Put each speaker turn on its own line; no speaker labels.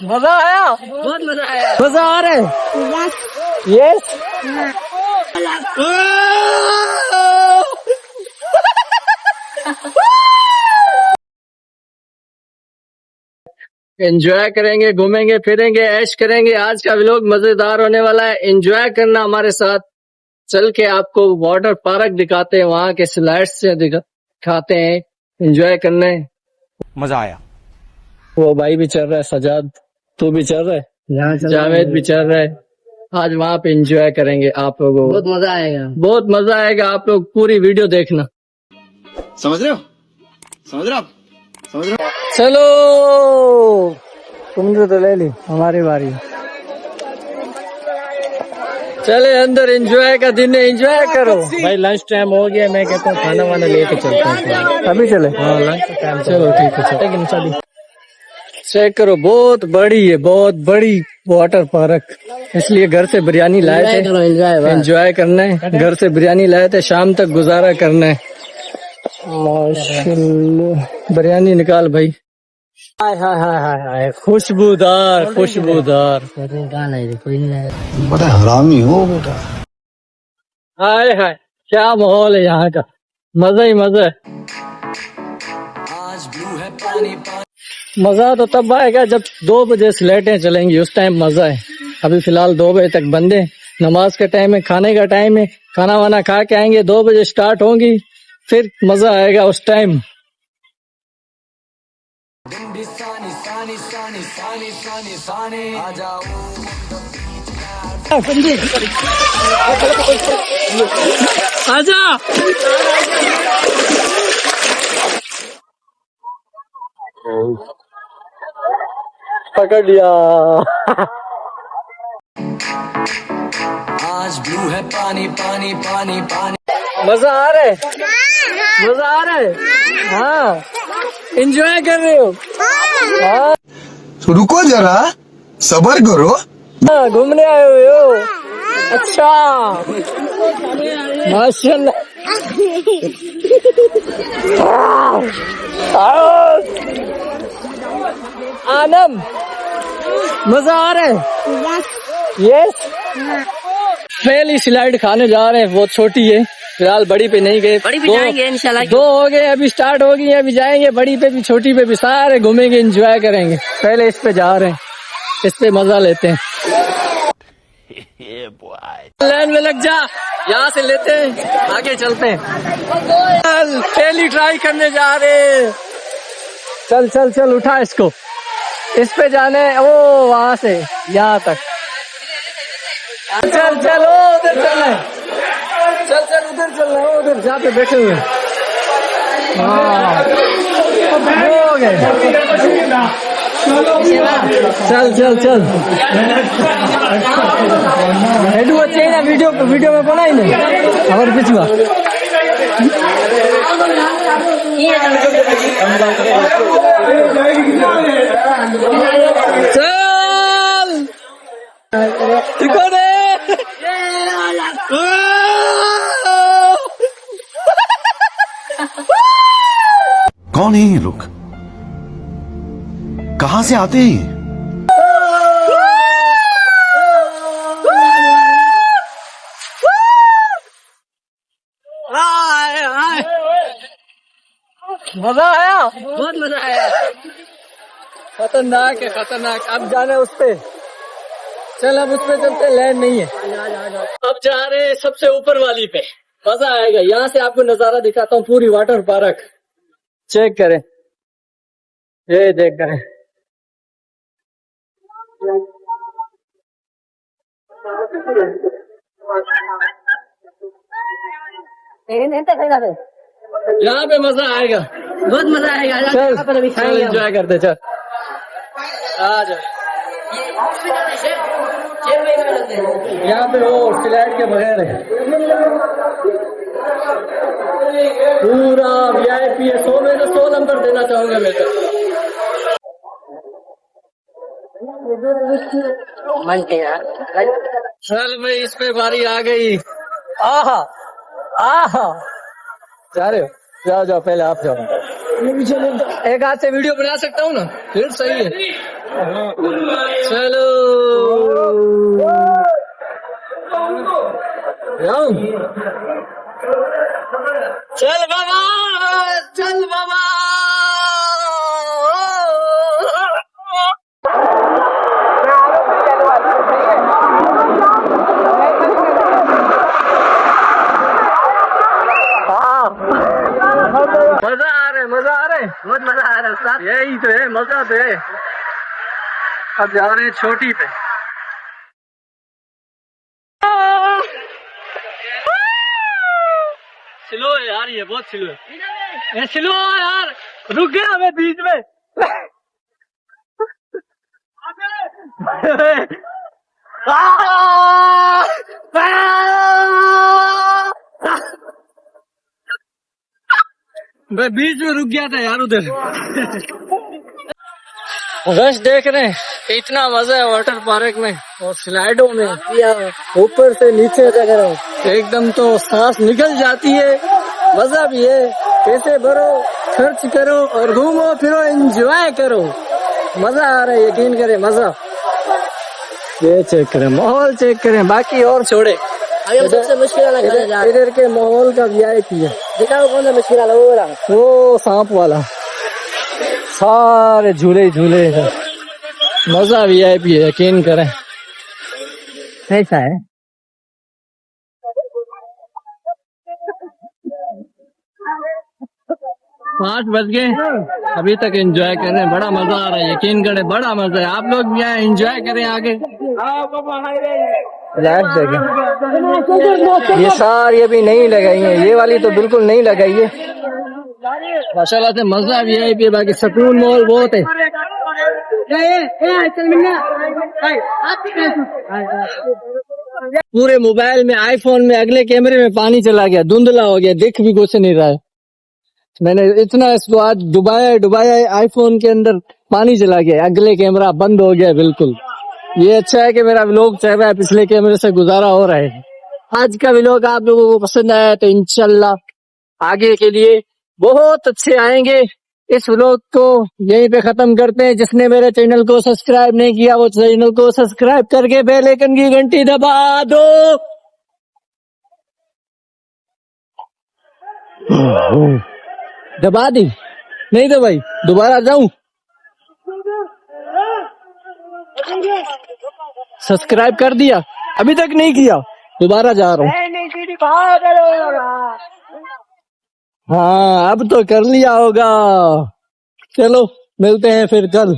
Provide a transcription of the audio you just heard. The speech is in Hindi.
मजा आया, बहुत मजा आया, मजा आ रहा है। यस एंजॉय करेंगे, घूमेंगे फिरेंगे, ऐश करेंगे। आज का व्लॉग मजेदार होने वाला है। एंजॉय करना हमारे साथ। चल के आपको वाटर पार्क दिखाते हैं, वहाँ के स्लाइड्स से दिखाते हैं। एंजॉय करने
मजा आया।
वो भाई भी चल रहा है, सजाद तू भी चल रहा है, जावेद भी चल रहा है। आज वहाँ पे एंजॉय करेंगे आप लोगों को, बहुत मजा आएगा, बहुत मजा आएगा। आप लोग पूरी वीडियो देखना।
समझ रहे हो, समझ रहे हो आप, समझ रहे हो।
चलो तुमने तो ले ली, हमारी बारी। चले अंदर, एंजॉय का दिन है, एंजॉय करो भाई। लंच टाइम हो गया, मैं कहता हूँ खाना वाना लेके चलते हैं। अभी चले? हाँ लंच टाइम। चलो ठीक है, चलिए। चेक करो, बहुत बड़ी है, बहुत बड़ी वाटर पार्क। इसलिए घर से बिरयानी लाए थे, एंजॉय करना है। घर से बिरयानी लाए थे, शाम तक गुजारा करना है। माशाल्लाह, बिरयानी निकाल भाई। हाय हाय हाय हाय हाय, खुशबूदार खुशबूदार।
बड़ा हरामी हो बेटा।
हाय हाय, क्या माहौल है यहाँ का, मजा ही मजा है। मजा तो तब आएगा जब 2 बजे से लाइटें चलेंगी, उस टाइम मजा है। अभी फिलहाल 2 बजे तक बंद है, नमाज का टाइम है, खाने का टाइम है। खाना वाना खा के आएंगे, 2 बजे स्टार्ट होंगी, फिर मजा आएगा उस टाइम। आजा पकड़ लिया।
आज ब्लू है पानी पानी पानी पानी।
मजा आ रहा है, मजा आ रहा है। हाँ एंजॉय कर रहे हो? हाँ
तो रुको जरा, सबर करो।
हाँ घूमने आए हुए हो? अच्छा माशाल्लाह। आनम मजा आ रहा है? यस। पहली स्लाइड खाने जा रहे हैं, बहुत छोटी है फिलहाल, बड़ी पे नहीं गए। बड़ी पे जाएंगे इंशाल्लाह। 2 हो गए, अभी स्टार्ट होगी, अभी जाएंगे बड़ी पे भी छोटी पे भी, सारे घूमेंगे, एंजॉय करेंगे। पहले इस पे जा रहे हैं, इस पे मजा लेते हैं। लाइन में लग जा, यहाँ से लेते हैं, आगे चलते हैं। पहली ट्राई करने जा रहे हैं। चल चल चल, उठा इसको, इस पे जाने। ओ वहां से यहाँ तक। चल चल, ओ उधर चलना है, चल चल उधर चलना है, उधर जहाँ पे बैठे हुए। हाँ हो गए। चल चल चल, हेडू अच्छे ना, वीडियो में बनाई नहीं हमारे पिछुआ। चल ठीक हो रे।
कौन है ये लोग, कहाँ से आते हैं?
मजा आया, बहुत मजा आया। खतरनाक है, खतरनाक। अब जाना है उस पे, चल अब उस पे चलते, लैंड नहीं है। अब जा रहे हैं सबसे ऊपर वाली पे, मजा आएगा। यहाँ से आपको नजारा दिखाता हूँ, पूरी वाटर पार्क चेक करें। ये देख करें, यहाँ पे मजा आएगा, बहुत मजा आएगा। चल चल एंजॉय करते, चल आ जा। यहाँ पे वो स्लाइड के बगैर है, पूरा VIP है। 100 में से 100 नंबर देना चाहूंगा मैं तो। चल भाई, इस पे बारी आ गई। आहा आहा, जा रहे हो? जाओ जाओ, पहले आप जाओ। एक हाथ से वीडियो बना सकता हूँ ना, फिर सही है। चलो जाओ। चल बाबा, चल बाबा। मजा आ रहा है, बहुत मजा आ रहा है उस्ताद। यही तो है, मजा तो है। अब जा रहे हैं छोटी पे। स्लो है यार, ये बहुत स्लो है। ये स्लो है यार, रुक गया हमें बीच में। मैं बीच में रुक गया था यार उधर। रश देख रहे हैं, इतना मजा है वाटर पार्क में और स्लाइडों में, या ऊपर से नीचे तक रहो, एकदम तो सांस निकल जाती है। मजा भी है, पैसे भरो, खर्च करो और घूमो फिरो, एंजॉय करो। मजा आ रहा है, यकीन करें मजा। ये चेक करें, माहौल चेक करें, बाकी और छोड़े। सबसे मुश्किल इधर के माहौल का वीआईपी है। दिखाओ कौन सा मुश्किल वाला, वो सांप वाला, सारे झूले झूले हैं। मजा वीआईपी है, यकीन करें। ऐसा है। पाँच बज गए, अभी तक एंजॉय कर रहे हैं, बड़ा मजा आ रहा है, यकीन करें बड़ा मजा है। आप लोग भी आए, एंजॉय करें आगे। लाइट देखें, ये सारी अभी नहीं लगाई है, ये वाली तो बिल्कुल नहीं लगाई है। माशाल्लाह से मजा भी है, बाकी सुकून माहौल बहुत है। पूरे मोबाइल में, आईफोन में, अगले कैमरे में पानी चला गया, धुंधला हो गया, दिख भी कुछ नहीं रहा है। मैंने इतना इसको आज डुबाया आईफोन के अंदर पानी चला गया, अगले कैमरा बंद हो गया बिल्कुल। ये अच्छा है कि मेरा व्लॉग चल रहा है, पिछले कैमरे से गुजारा हो रहा है। आज का व्लॉग आप लोगों को पसंद आया तो इंशाल्लाह आगे के लिए बहुत अच्छे आएंगे। इस व्लॉग को यहीं पे खत्म करते हैं। जिसने मेरे चैनल को सब्सक्राइब नहीं किया वो चैनल को सब्सक्राइब करके बेल आइकन की घंटी दबा दो। दबा दी नहीं तो भाई दोबारा जाऊं। सब्सक्राइब कर दिया, अभी तक नहीं किया, दोबारा जा रहा हूँ। हाँ अब तो कर लिया होगा। चलो मिलते हैं फिर कल।